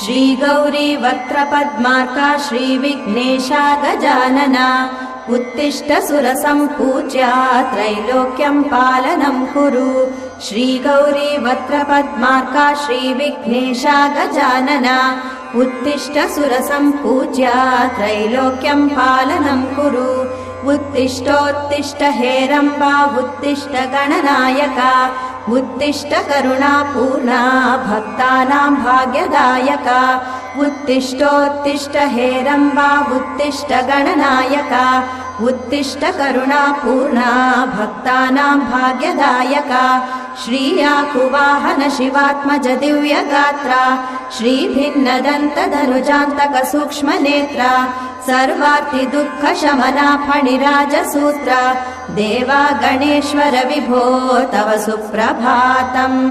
श्रीगौरी वक्त्रपद्मार्का श्रीविघ्नेशा गजानना उत्तिष्ठ सुरसम्पूज्या त्रैलोक्यं पालनं कुरु श्रीगौरी वक्त्रपद्मार्का श्रीविघ्नेशा गजानना उत्तिष्ठ सुरसम्पूज्या त्रैलोक्यं पालनं कुरु उत्तिष्ठोत्तिष्ठ हेरम्बा उत्तिष्ठ गणनायका उत्तिष्ठ करुणापूर्णा भक्तानां भाग्यदायका उत्तिष्ठोत्तिष्ठ हेरम्बा उत्तिष्ठ गणनायका उत्तिष्ठ करुणापूर्णा भक्तानां भाग्यदायका श्रीयाकुवाहन शिवात्मज दिव्यगात्रा श्रीभिन्नदन्तधनुजान्तक सूक्ष्मनेत्रा सर्वार्ति दुःखशमना फणिराजसूत्रा देवा गणेश्वर विभो तव सुप्रभातम्।